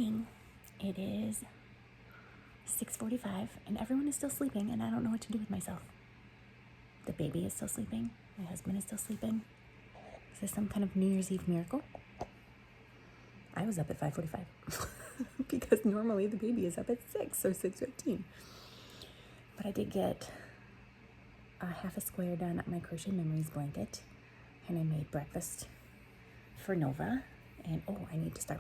morning. It is 6:45 and everyone is still sleeping and I don't know what to do with myself. The baby is still sleeping. My husband is still sleeping. Is this some kind of New Year's Eve miracle? I was up at 5:45 because normally the baby is up at 6 or 6:15. But I did get a half a square done at my Crochet Memories blanket, and I made breakfast for Nova. And I need to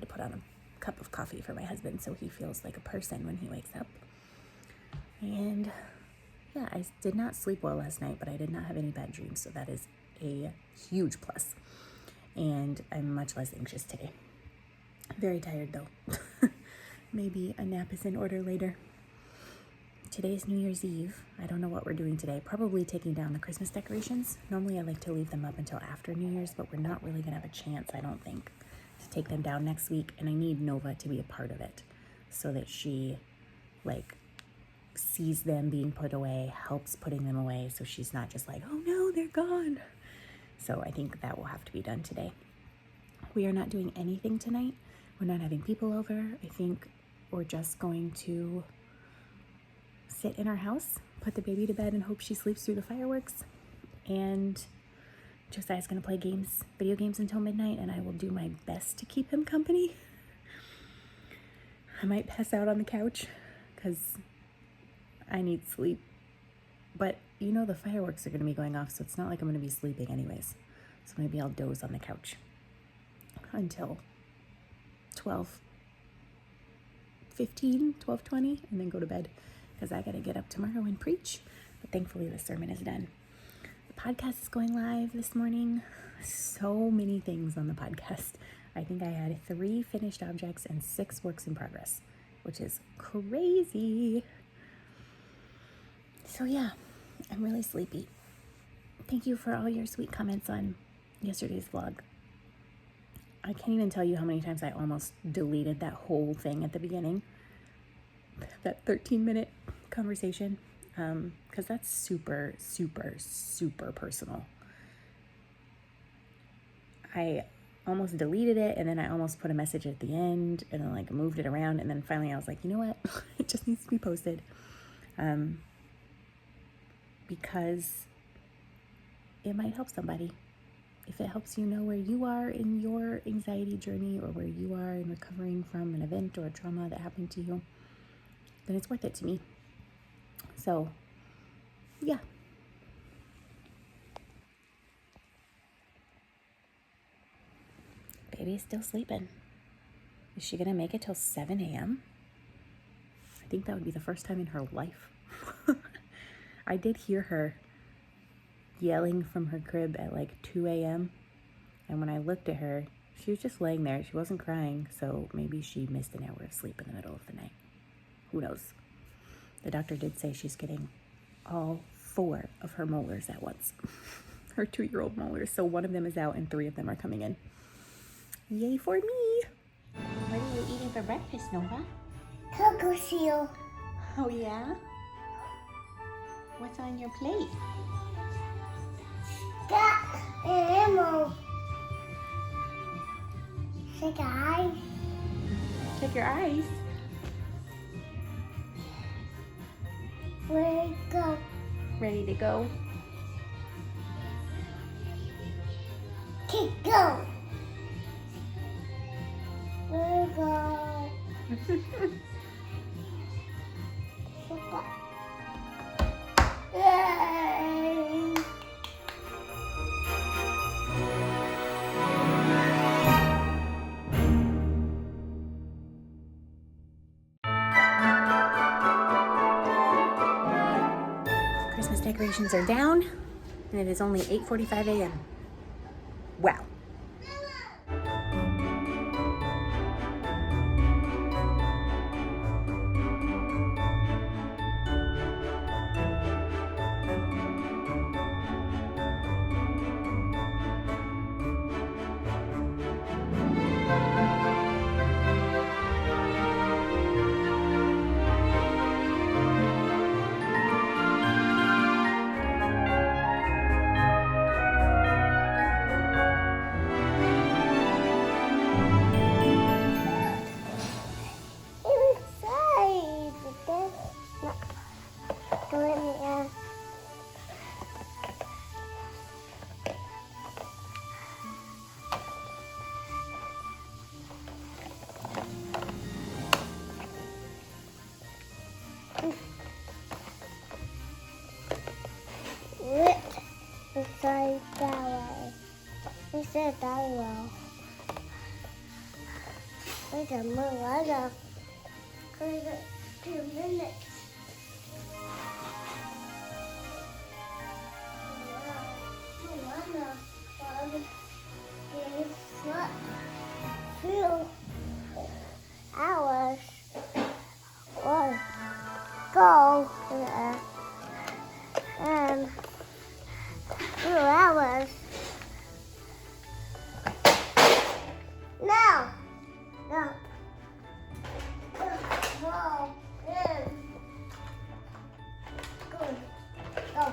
put on a cup of coffee for my husband so he feels like a person when he wakes up. And yeah, I did not sleep well last night, but I did not have any bad dreams, so that is a huge plus. And I'm much less anxious today. Very tired though. Maybe a nap is in order later. Today is New Year's Eve. I don't know what we're doing today. Probably taking down the Christmas decorations. Normally I like to leave them up until after New Year's, but we're not really gonna have a chance, I don't think, to take them down next week. And I need Nova to be a part of it so that she sees them being put away, helps putting them away, so she's not just like, oh no, they're gone. So I think that will have to be done today. We are not doing anything tonight. We're not having people over. I think we're just going to sit in our house, put the baby to bed, and hope she sleeps through the fireworks. And Josiah's gonna play video games until midnight, and I will do my best to keep him company. I might pass out on the couch because I need sleep. But the fireworks are gonna be going off, so it's not like I'm gonna be sleeping anyways. So maybe I'll doze on the couch until 12:15, 12:20, and then go to bed because I got to get up tomorrow and preach. But thankfully the sermon is done. The podcast is going live this morning. So many things on the podcast. I think I had 3 finished objects and 6 works in progress, which is crazy. So yeah, I'm really sleepy. Thank you for all your sweet comments on yesterday's vlog. I can't even tell you how many times I almost deleted that whole thing at the beginning. That 13-minute conversation, because that's super, super, super personal. I almost deleted it, and then I almost put a message at the end, and then moved it around, and then finally I was like, you know what? It just needs to be posted, because it might help somebody. If it helps you know where you are in your anxiety journey, or where you are in recovering from an event or a trauma that happened to you, then it's worth it to me. So, yeah. Baby's still sleeping. Is she gonna make it till 7 a.m.? I think that would be the first time in her life. I did hear her yelling from her crib at 2 a.m. And when I looked at her, she was just laying there. She wasn't crying, so maybe she missed an hour of sleep in the middle of the night. Who knows? The doctor did say she's getting all 4 of her molars at once. Her 2-year-old molars. So 1 of them is out and 3 of them are coming in. Yay for me! What are you eating for breakfast, Nova? Taco seal. Oh yeah? What's on your plate? Got ammo. Say guys. Check your eyes. Where to go? Ready to go? Okay, go. Where to go? Yay. Christmas decorations are down, and it is only 8:45 a.m. Wow. a Moana. 2 minutes. Moana is not 2 hours or go there and 2 hours. No. No. Whoa. Good. Go.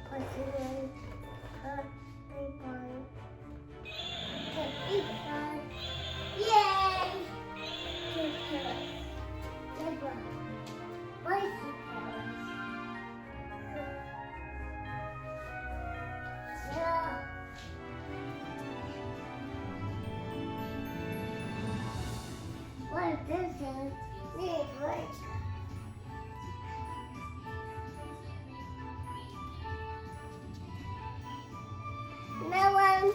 Put it in her apron. Take it on. Yay! Zebra. Bicycle. Yeah. What this is? Need right. Melon.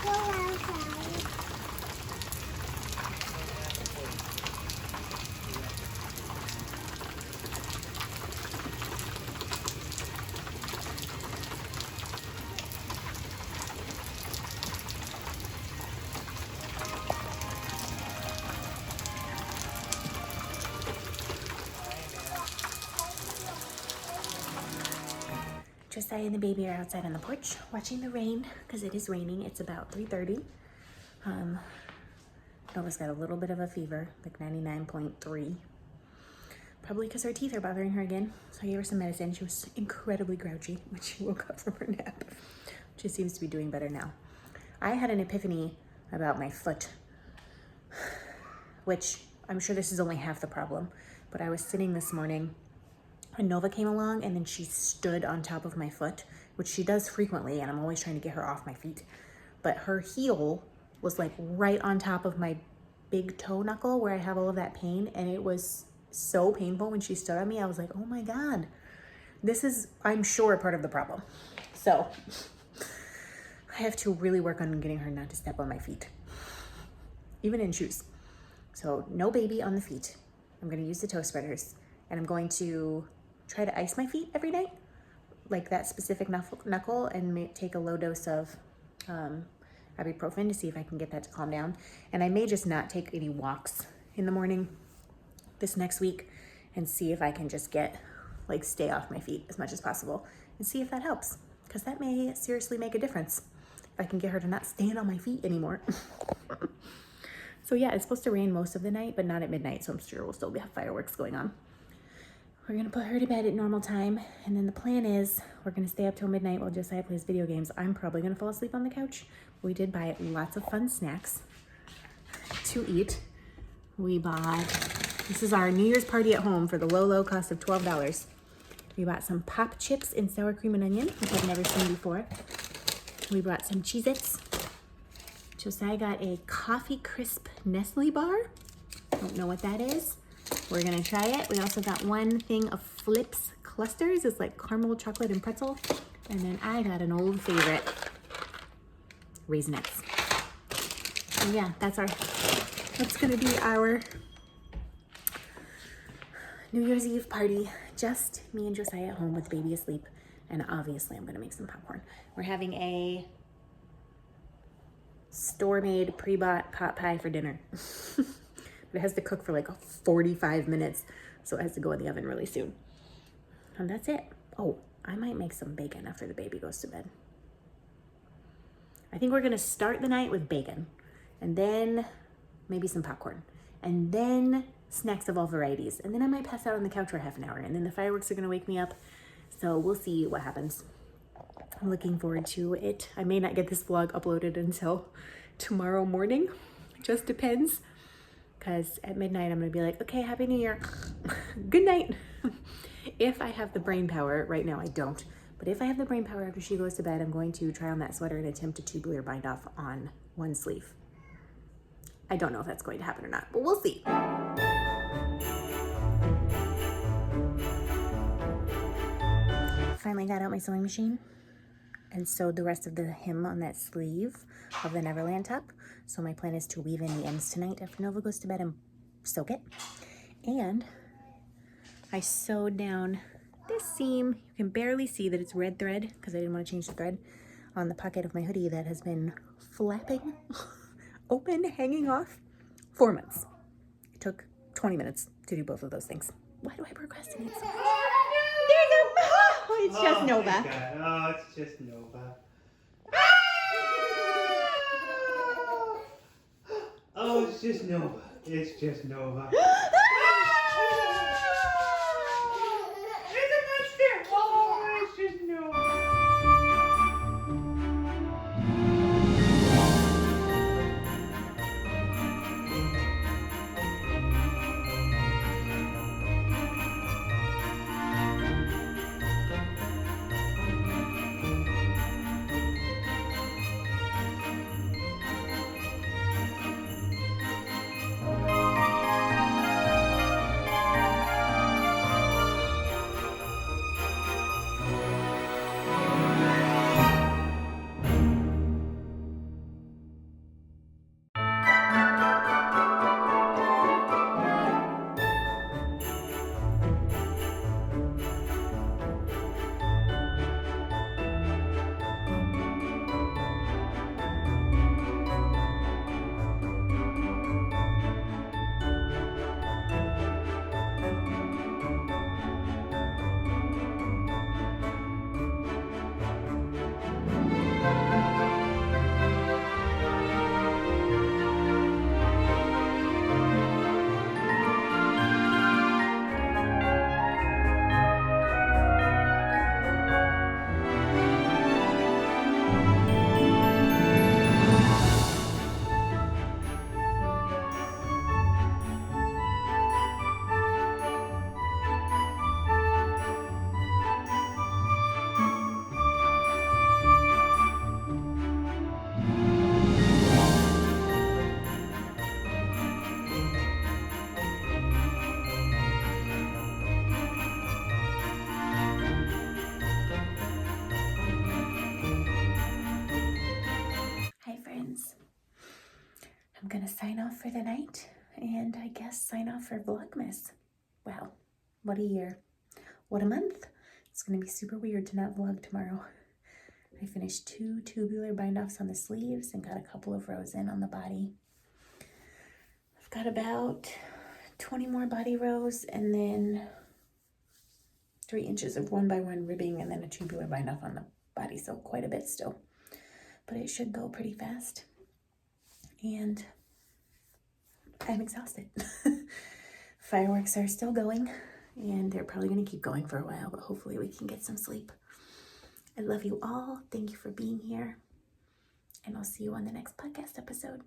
Go outside. Josiah and the baby are outside on the porch watching the rain because it is raining. It's about 3:30. Nova's got a little bit of a fever, like 99.3. Probably because her teeth are bothering her again. So I gave her some medicine. She was incredibly grouchy when she woke up from her nap. She seems to be doing better now. I had an epiphany about my foot, which I'm sure this is only half the problem. But I was sitting this morning and Nova came along and then she stood on top of my foot, which she does frequently, and I'm always trying to get her off my feet. But her heel was like right on top of my big toe knuckle where I have all of that pain, and it was so painful when she stood on me. I was like, oh my God, this is, I'm sure, part of the problem. So I have to really work on getting her not to step on my feet, even in shoes. So no baby on the feet. I'm gonna use the toe spreaders, and I'm going to try to ice my feet every night, like that specific knuckle, and take a low dose of ibuprofen to see if I can get that to calm down. And I may just not take any walks in the morning this next week and see if I can just stay off my feet as much as possible and see if that helps, because that may seriously make a difference if I can get her to not stand on my feet anymore. So yeah, it's supposed to rain most of the night, but not at midnight, so I'm sure we'll still have fireworks going on. We're gonna put her to bed at normal time, and then the plan is we're gonna stay up till midnight while Josiah plays video games. I'm probably gonna fall asleep on the couch. We did buy lots of fun snacks to eat. We bought, this is our New Year's party at home for the low, low cost of $12. We bought some pop chips in sour cream and onion, which I've never seen before. We brought some Cheez-Its. Josiah got a Coffee Crisp Nestle bar. Don't know what that is. We're gonna try it. We also got one thing of Flips clusters. It's like caramel, chocolate, and pretzel. And then I got an old favorite, Raisinets. So yeah, that's gonna be our New Year's Eve party. Just me and Josiah at home with the baby asleep. And obviously I'm gonna make some popcorn. We're having a store-made, pre-bought pot pie for dinner. But it has to cook for like 45 minutes, so it has to go in the oven really soon. And that's it. Oh, I might make some bacon after the baby goes to bed. I think we're gonna start the night with bacon, and then maybe some popcorn, and then snacks of all varieties. And then I might pass out on the couch for half an hour, and then the fireworks are gonna wake me up. So we'll see what happens. I'm looking forward to it. I may not get this vlog uploaded until tomorrow morning. It just depends. Because at midnight, I'm gonna be like, okay, Happy New Year. Good night. If I have the brain power, right now I don't, but if I have the brain power after she goes to bed, I'm going to try on that sweater and attempt to tubular bind off on one sleeve. I don't know if that's going to happen or not, but we'll see. finally got out my sewing machine and sewed the rest of the hem on that sleeve of the Neverland top. So my plan is to weave in the ends tonight after Nova goes to bed and soak it. And I sewed down this seam. You can barely see that it's red thread because I didn't want to change the thread on the pocket of my hoodie that has been flapping open, hanging off 4 months. It took 20 minutes to do both of those things. Why do I procrastinate so much? Oh, it's just Nova. Oh, it's just Nova. Oh, it's just Nova. It's just Nova. It's a monster. Oh, it's just Nova. Hi friends, I'm gonna sign off for the night and I guess sign off for Vlogmas. Wow, what a year, what a month. It's gonna be super weird to not vlog tomorrow. I finished 2 tubular bind-offs on the sleeves and got a couple of rows in on the body. I've got about 20 more body rows and then 3 inches of 1x1 ribbing and then a tubular bind-off on the body, so quite a bit still. But it should go pretty fast. And I'm exhausted. Fireworks are still going and they're probably going to keep going for a while, but hopefully we can get some sleep. I love you all. Thank you for being here. And I'll see you on the next podcast episode.